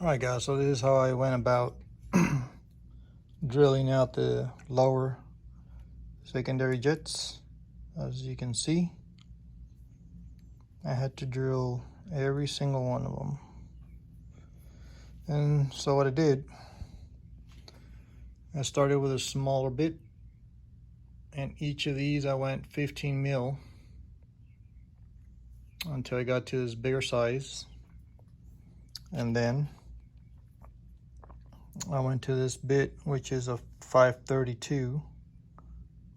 All right, guys, so this is how I went about drilling out the lower secondary jets. As you can see, I had to drill every single one of them. And so what I did, I started with a smaller bit, and each of these I went 15 mil until I got to this bigger size. And then I went to this bit, which is a 532,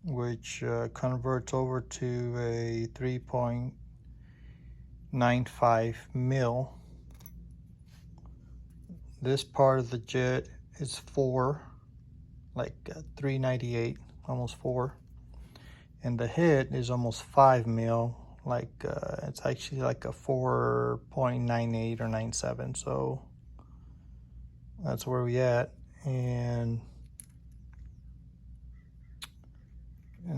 which converts over to a 3.95 mil. This part of the jet is 4, like 398, almost 4. And the head is almost 5 mil, like it's actually like a 4.98 or 97. So that's where we at. And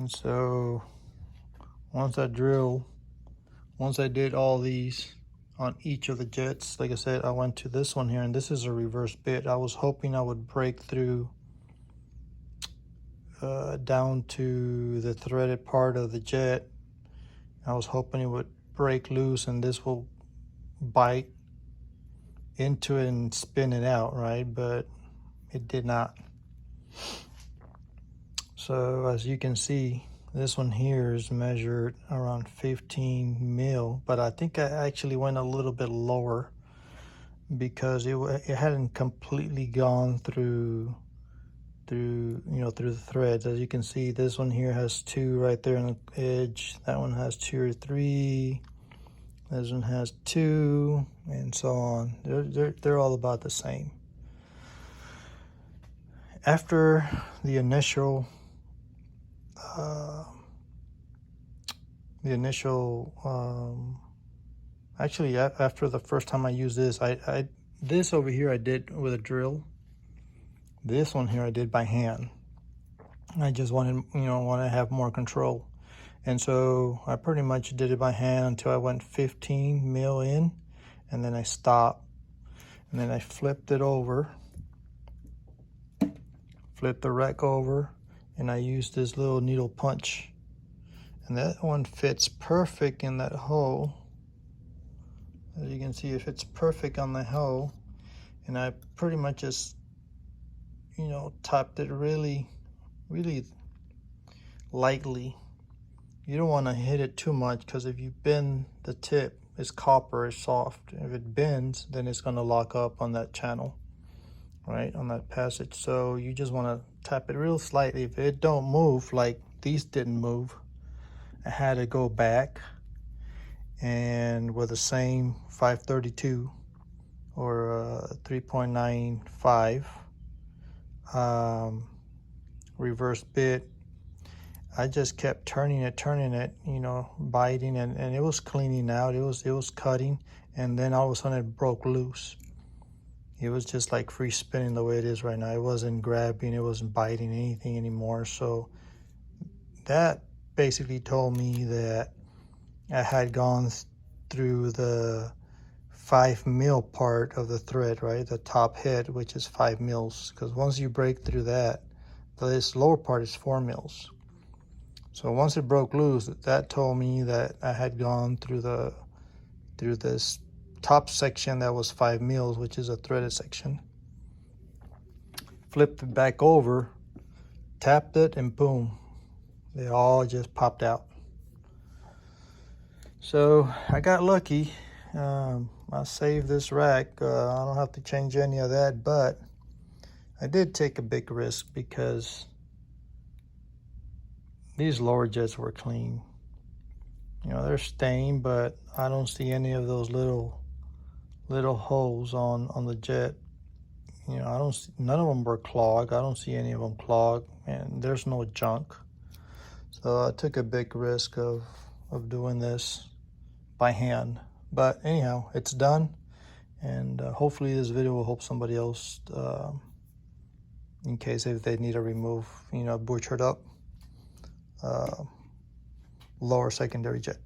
so once I did all these on each of the jets, like I said, I went to this one here, and this is a reverse bit. I was hoping I would break through down to the threaded part of the jet. I was hoping it would break loose and this will bite into it and spin it out, right? But it did not. So as you can see, this one here is measured around 15 mil, but I think I actually went a little bit lower because it hadn't completely gone through the threads. As you can see, this one here has 2 right there on the edge. That one has 2 or 3. This one has 2, and so on. They're all about the same. After the initial actually after the first time I used this, this over here I did with a drill. This one here I did by hand. I just wanted to have more control, and so I pretty much did it by hand until I went 15 mil in, and then I stopped, and then I flipped it over, flipped the rack over, and I used this little needle punch, and that one fits perfect in that hole. As you can see, it fits perfect on the hole, and I pretty much just tapped it really lightly. You don't want to hit it too much, because if you bend the tip, it's copper, it's soft. If it bends, then it's going to lock up on that channel, right, on that passage. So you just want to tap it real slightly. If it don't move, like these didn't move, I had to go back and with the same 532 or 3.95 reverse bit, I just kept turning it, biting, and it was cleaning out, it was cutting, and then all of a sudden it broke loose. It was just like free spinning the way it is right now. It wasn't grabbing, it wasn't biting anything anymore. So that basically told me that I had gone through the 5 mil part of the thread, right? The top head, which is 5 mils, because once you break through that, this lower part is 4 mils. So once it broke loose, that told me that I had gone through this top section that was 5 mils, which is a threaded section. Flipped it back over, tapped it, and boom, they all just popped out. So I got lucky. I saved this rack. I don't have to change any of that, but I did take a big risk because these lower jets were clean. They're stained, but I don't see any of those little holes on the jet. I don't see, none of them were clogged. I don't see any of them clogged, and there's no junk. So I took a big risk of doing this by hand. But anyhow, it's done, and hopefully this video will help somebody else in case if they need to remove, butchered up lower secondary jet.